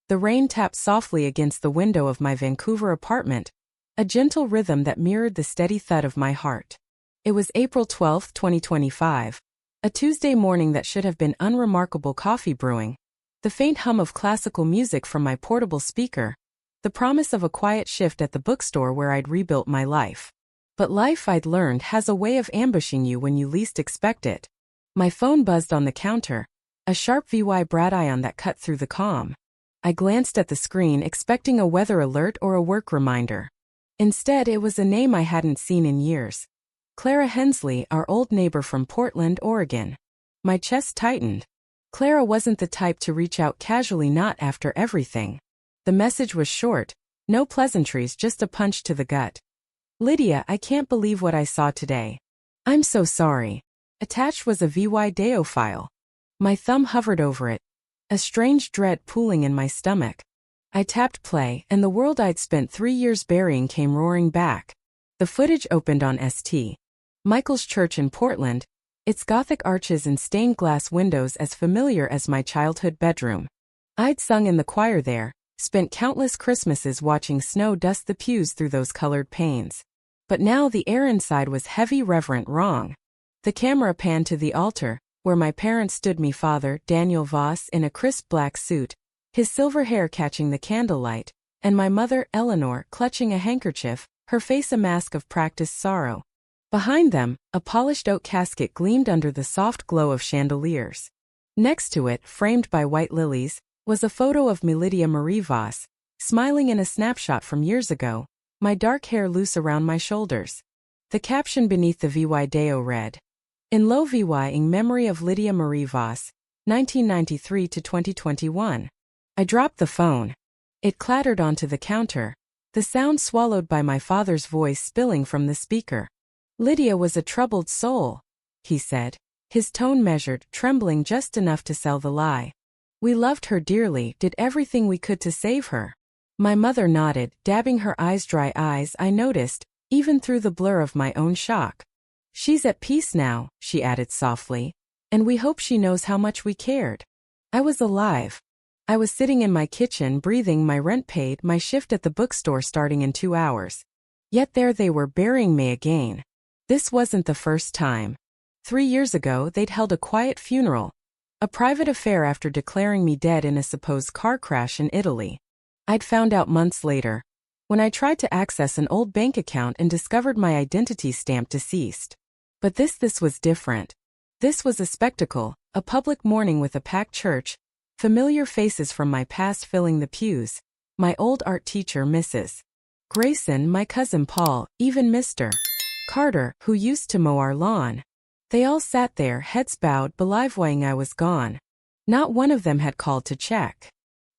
The rain tapped softly against the window of my Vancouver apartment, a gentle rhythm that mirrored the steady thud of my heart. It was April 12, 2025, a Tuesday morning that should have been unremarkable coffee brewing, the faint hum of classical music from my portable speaker, the promise of a quiet shift at the bookstore where I'd rebuilt my life. But life, I'd learned, has a way of ambushing you when you least expect it. My phone buzzed on the counter, a sharp VY bradyon that cut through the calm. I glanced at the screen expecting a weather alert or a work reminder. Instead, it was a name I hadn't seen in years. Clara Hensley, our old neighbor from Portland, Oregon. My chest tightened. Clara wasn't the type to reach out casually, not after everything. The message was short, no pleasantries, just a punch to the gut. Lydia, I can't believe what I saw today. I'm so sorry. Attached was a VY Deo file. My thumb hovered over it, a strange dread pooling in my stomach. I tapped play, and the world I'd spent 3 years burying came roaring back. The footage opened on St. Michael's Church in Portland, its Gothic arches and stained glass windows as familiar as my childhood bedroom. I'd sung in the choir there, spent countless Christmases watching snow dust the pews through those colored panes. But now the air inside was heavy, reverent, wrong. The camera panned to the altar, where my parents stood, me father, Daniel Voss, in a crisp black suit, his silver hair catching the candlelight, and my mother, Eleanor, clutching a handkerchief, her face a mask of practiced sorrow. Behind them, a polished oak casket gleamed under the soft glow of chandeliers. Next to it, framed by white lilies, was a photo of me, Lydia Marie Voss, smiling in a snapshot from years ago, my dark hair loose around my shoulders. The caption beneath the VY Deo read, "In low VY in memory of Lydia Marie Voss, 1993 to 2021. I dropped the phone. It clattered onto the counter, the sound swallowed by my father's voice spilling from the speaker. Lydia was a troubled soul, he said, his tone measured, trembling just enough to sell the lie. We loved her dearly, did everything we could to save her. My mother nodded, dabbing her eyes, dry eyes, I noticed, even through the blur of my own shock. She's at peace now, she added softly, and we hope she knows how much we cared. I was alive. I was sitting in my kitchen, breathing, my rent paid, my shift at the bookstore starting in 2 hours. Yet there they were, burying me again. This wasn't the first time. 3 years ago, they'd held a quiet funeral, a private affair after declaring me dead in a supposed car crash in Italy. I'd found out months later, when I tried to access an old bank account and discovered my identity stamped deceased. But this was different. This was a spectacle, a public mourning with a packed church, familiar faces from my past filling the pews, my old art teacher Mrs. Grayson, my cousin Paul, even Mr. Carter, who used to mow our lawn. They all sat there, heads bowed, believing I was gone. Not one of them had called to check.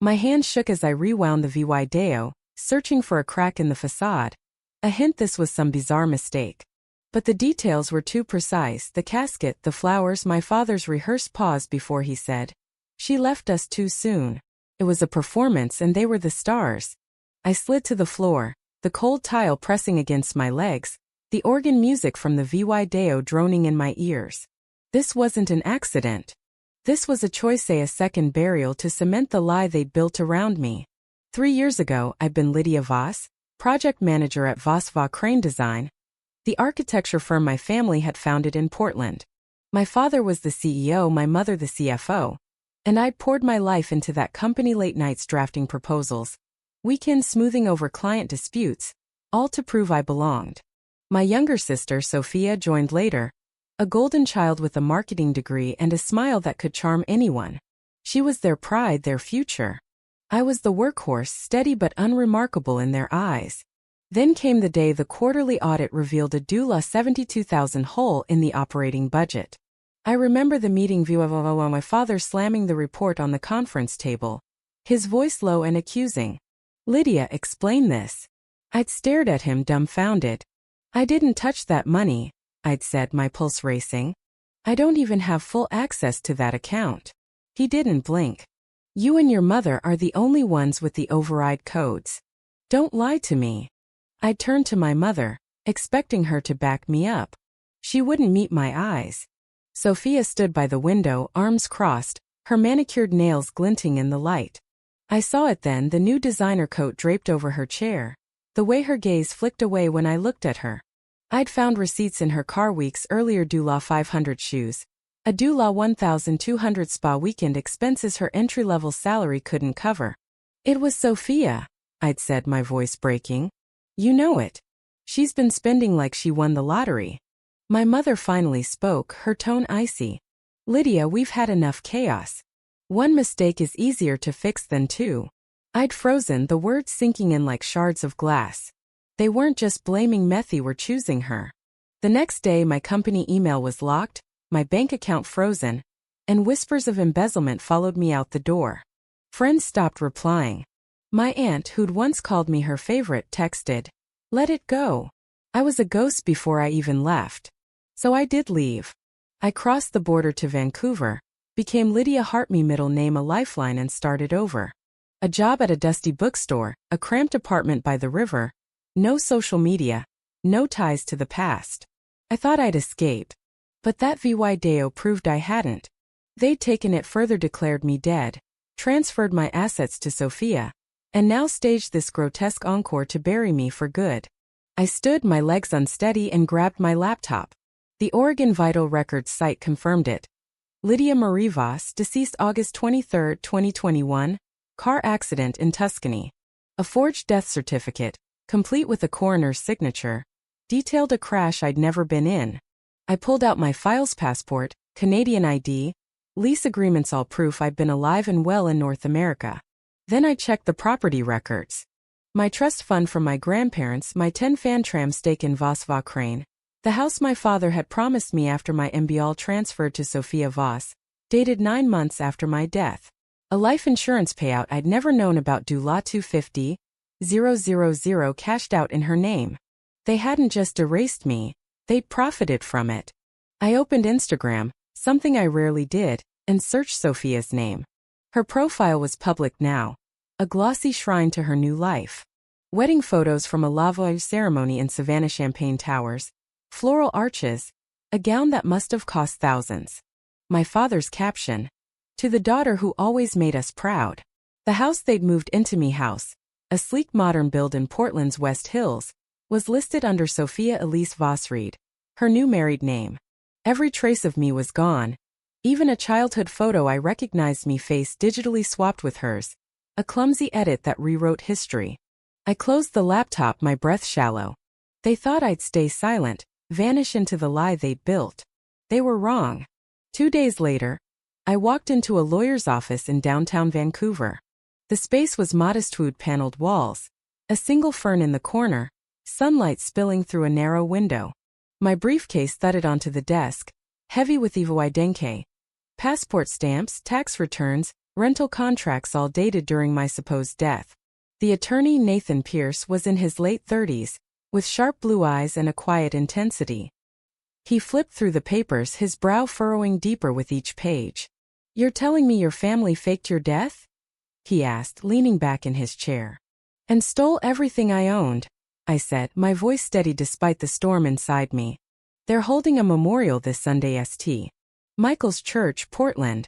My hand shook as I rewound the VY Deo, searching for a crack in the facade, a hint this was some bizarre mistake. But the details were too precise, the casket, the flowers, my father's rehearsed pause before he said, "She left us too soon." It was a performance and they were the stars. I slid to the floor, the cold tile pressing against my legs, the organ music from the VY Deo droning in my ears. This wasn't an accident. This was a choice, a second burial to cement the lie they'd built around me. 3 years ago, I'd been Lydia Voss, project manager at Voss Va Crane Design, the architecture firm my family had founded in Portland. My father was the CEO, my mother the CFO, and I'd poured my life into that company, late nights drafting proposals, weekends smoothing over client disputes, all to prove I belonged. My younger sister, Sophia, joined later, a golden child with a marketing degree and a smile that could charm anyone. She was their pride, their future. I was the workhorse, steady but unremarkable in their eyes. Then came the day the quarterly audit revealed a doula 72,000 hole in the operating budget. I remember the meeting view of my father slamming the report on the conference table, his voice low and accusing. "Lydia, explain this." I'd stared at him dumbfounded. "I didn't touch that money," I'd said, my pulse racing. "I don't even have full access to that account." He didn't blink. "You and your mother are the only ones with the override codes. Don't lie to me." I turned to my mother, expecting her to back me up. She wouldn't meet my eyes. Sophia stood by the window, arms crossed, her manicured nails glinting in the light. I saw it then, the new designer coat draped over her chair, the way her gaze flicked away when I looked at her. I'd found receipts in her car weeks earlier. $500 shoes. A $1,200 spa weekend expenses her entry-level salary couldn't cover. It was Sophia, I'd said, my voice breaking. You know it. She's been spending like she won the lottery. My mother finally spoke, her tone icy. Lydia, we've had enough chaos. One mistake is easier to fix than two. I'd frozen, the words sinking in like shards of glass. They weren't just blaming me, they were choosing her. The next day my company email was locked, my bank account frozen, and whispers of embezzlement followed me out the door. Friends stopped replying. My aunt, who'd once called me her favorite, texted, "Let it go." I was a ghost before I even left. So I did leave. I crossed the border to Vancouver, became Lydia Hartme, middle name a lifeline, and started over. A job at a dusty bookstore, a cramped apartment by the river, no social media, no ties to the past. I thought I'd escape. But that video proved I hadn't. They'd taken it further, declared me dead, transferred my assets to Sophia, and now staged this grotesque encore to bury me for good. I stood, my legs unsteady, and grabbed my laptop. The Oregon Vital Records site confirmed it. Lydia Marie Voss, deceased August 23, 2021, car accident in Tuscany. A forged death certificate, complete with a coroner's signature, detailed a crash I'd never been in. I pulled out my files, passport, Canadian ID, lease agreements, all proof I'd been alive and well in North America. Then I checked the property records. My trust fund from my grandparents, my 10-fan tram stake in Voss Crane, the house my father had promised me after my MBA transferred to Sophia Voss, dated 9 months after my death. A life insurance payout I'd never known about, $250,000 cashed out in her name. They hadn't just erased me, they'd profited from it. I opened Instagram, something I rarely did, and searched Sophia's name. Her profile was public now, a glossy shrine to her new life. Wedding photos from a lava ceremony in Savannah, Champagne Towers, floral arches, a gown that must have cost thousands. My father's caption, "To the daughter who always made us proud." The house they'd moved into, me house, a sleek modern build in Portland's West Hills, was listed under Sophia Elise Voss Reed, her new married name. Every trace of me was gone. Even a childhood photo I recognized, me face digitally swapped with hers, a clumsy edit that rewrote history. I closed the laptop, my breath shallow. They thought I'd stay silent, vanish into the lie they'd built. They were wrong. 2 days later, I walked into a lawyer's office in downtown Vancouver. The space was modest, wood-paneled walls, a single fern in the corner, sunlight spilling through a narrow window. My briefcase thudded onto the desk, heavy with inequity, passport stamps, tax returns, rental contracts, all dated during my supposed death. The attorney, Nathan Pierce, was in his late 30s, with sharp blue eyes and a quiet intensity. He flipped through the papers, his brow furrowing deeper with each page. "You're telling me your family faked your death?" he asked, leaning back in his chair. "And stole everything I owned," I said, my voice steady despite the storm inside me. "They're holding a memorial this Sunday, St. Michael's Church, Portland.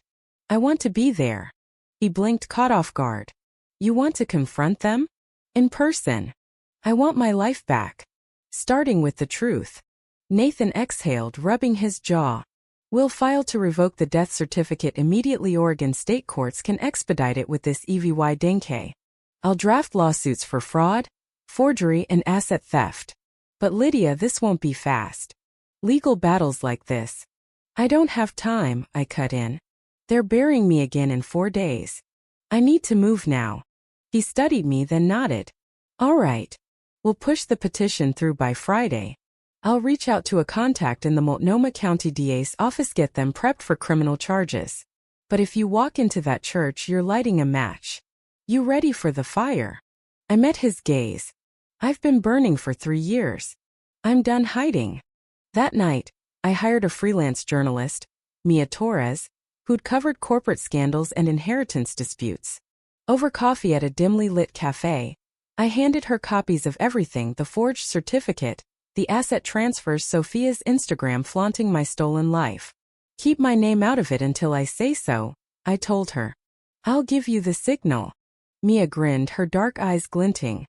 I want to be there." He blinked, caught off guard. "You want to confront them? In person?" "I want my life back. Starting with the truth." Nathan exhaled, rubbing his jaw. "We'll file to revoke the death certificate immediately. Oregon state courts can expedite it with this evidence. I'll draft lawsuits for fraud, forgery, and asset theft. But Lydia, this won't be fast. Legal battles like this. I don't have time," I cut in. "They're burying me again in 4 days. I need to move now." He studied me, then nodded. "All right. We'll push the petition through by Friday. I'll reach out to a contact in the Multnomah County DA's office, get them prepped for criminal charges. But if you walk into that church, you're lighting a match. You ready for the fire?" I met his gaze. "I've been burning for 3 years. I'm done hiding." That night, I hired a freelance journalist, Mia Torres, who'd covered corporate scandals and inheritance disputes. Over coffee at a dimly lit cafe, I handed her copies of everything: the forged certificate, the asset transfers, Sophia's Instagram flaunting my stolen life. "Keep my name out of it until I say so," I told her. "I'll give you the signal." Mia grinned, her dark eyes glinting.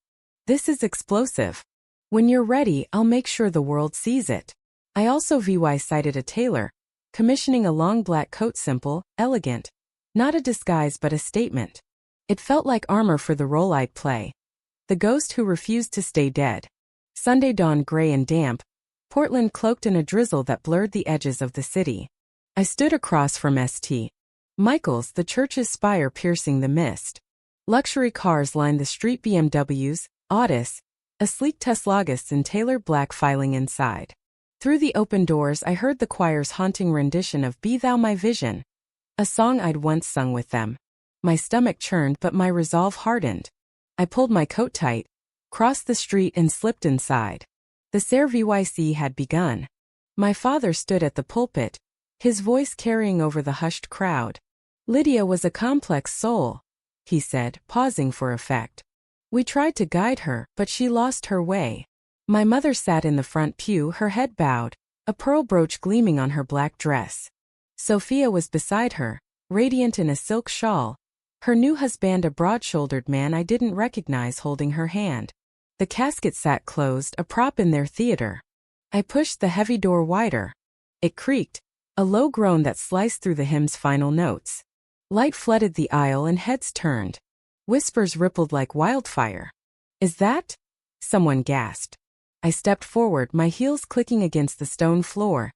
This is explosive. When you're ready, I'll make sure the world sees it. I also cited a tailor, commissioning a long black coat, simple, elegant. Not a disguise but a statement. It felt like armor for the role I'd play. The ghost who refused to stay dead. Sunday dawn gray and damp, Portland cloaked in a drizzle that blurred the edges of the city. I stood across from St. Michael's, the church's spire piercing the mist. Luxury cars lined the street, BMWs, Audis, a sleek Teslagus in tailored black filing inside. Through the open doors I heard the choir's haunting rendition of Be Thou My Vision, a song I'd once sung with them. My stomach churned but my resolve hardened. I pulled my coat tight, crossed the street and slipped inside. The service had begun. My father stood at the pulpit, his voice carrying over the hushed crowd. Lydia was a complex soul, he said, pausing for effect. We tried to guide her, but she lost her way. My mother sat in the front pew, her head bowed, a pearl brooch gleaming on her black dress. Sophia was beside her, radiant in a silk shawl, her new husband a broad-shouldered man I didn't recognize holding her hand. The casket sat closed, a prop in their theater. I pushed the heavy door wider. It creaked, a low groan that sliced through the hymn's final notes. Light flooded the aisle and heads turned. Whispers rippled like wildfire. Is that? Someone gasped. I stepped forward, my heels clicking against the stone floor,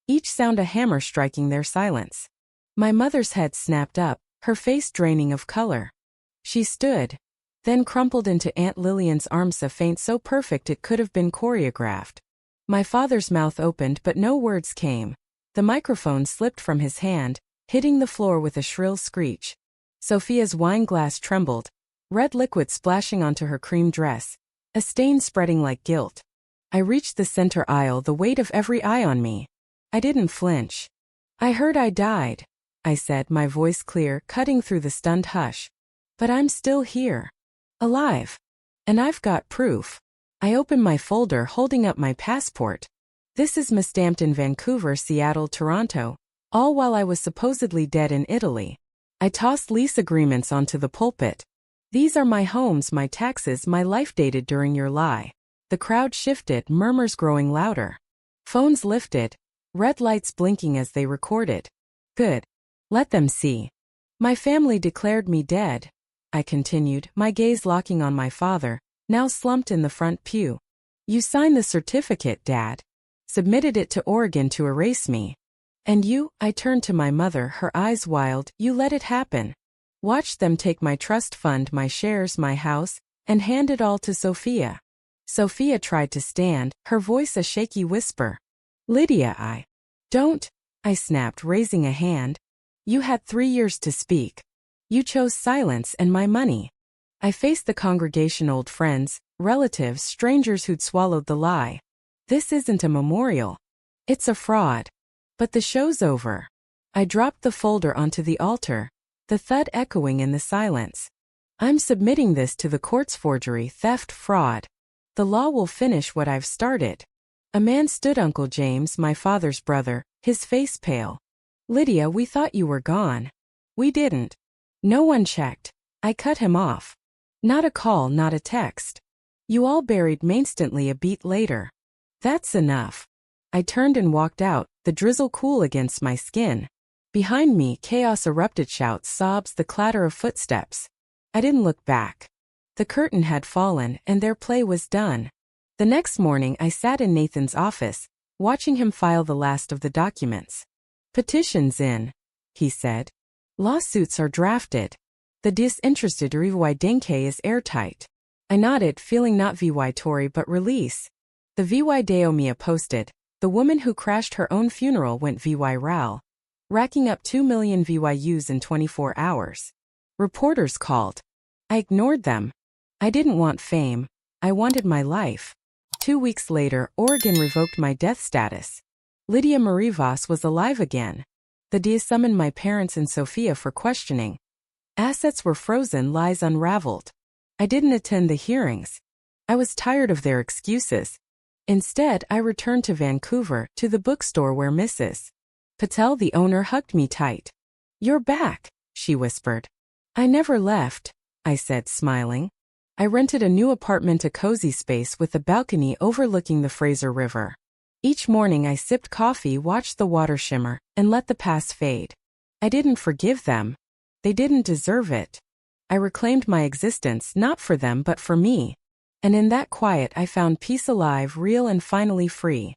each sound a hammer striking their silence. My mother's head snapped up, her face draining of color. She stood, then crumpled into Aunt Lillian's arms, a feint so perfect it could have been choreographed. My father's mouth opened but no words came. The microphone slipped from his hand, hitting the floor with a shrill screech. Sophia's wine glass trembled, red liquid splashing onto her cream dress, a stain spreading like guilt. I reached the center aisle, the weight of every eye on me. I didn't flinch. I heard I died, I said, my voice clear, cutting through the stunned hush. But I'm still here. Alive. And I've got proof. I opened my folder, holding up my passport. This is stamped in Vancouver, Seattle, Toronto, all while I was supposedly dead in Italy. I tossed lease agreements onto the pulpit. These are my homes, my taxes, my life dated during your lie. The crowd shifted, murmurs growing louder. Phones lifted, red lights blinking as they recorded. Good. Let them see. My family declared me dead, I continued, my gaze locking on my father, now slumped in the front pew. You signed the certificate, Dad. Submitted it to Oregon to erase me. And you, I turned to my mother, her eyes wild, you let it happen. Watched them take my trust fund, my shares, my house, and hand it all to Sophia. Sophia tried to stand, her voice a shaky whisper. Lydia, don't, I snapped, raising a hand. You had 3 years to speak. You chose silence and my money. I faced the congregation, old friends, relatives, strangers who'd swallowed the lie. This isn't a memorial. It's a fraud. But the show's over. I dropped the folder onto the altar, the thud echoing in the silence. I'm submitting this to the courts, forgery, theft, fraud. The law will finish what I've started. A man stood, Uncle James, my father's brother, his face pale. Lydia, we thought you were gone. We didn't. No one checked. I cut him off. Not a call, not a text. You all buried me. Instantly a beat later. That's enough. I turned and walked out, the drizzle cool against my skin. Behind me, chaos erupted, shouts, sobs, the clatter of footsteps. I didn't look back. The curtain had fallen, and their play was done. The next morning I sat in Nathan's office, watching him file the last of the documents. Petitions in, he said. Lawsuits are drafted. The disinterested evidence is airtight. I nodded, feeling not Tory but release. The Deo Mia posted, the woman who crashed her own funeral went viral, racking up 2 million views in 24 hours. Reporters called. I ignored them. I didn't want fame. I wanted my life. 2 weeks later, Oregon revoked my death status. Lydia Marie Voss was alive again. The DA summoned my parents and Sophia for questioning. Assets were frozen, lies unraveled. I didn't attend the hearings. I was tired of their excuses. Instead, I returned to Vancouver, to the bookstore where Mrs. Patel, the owner, hugged me tight. You're back, she whispered. I never left. I said, smiling. I rented a new apartment, a cozy space with a balcony overlooking the Fraser River. Each morning I sipped coffee, watched the water shimmer, and let the past fade. I didn't forgive them. They didn't deserve it. I reclaimed my existence, not for them but for me. And in that quiet I found peace, alive, real, and finally free.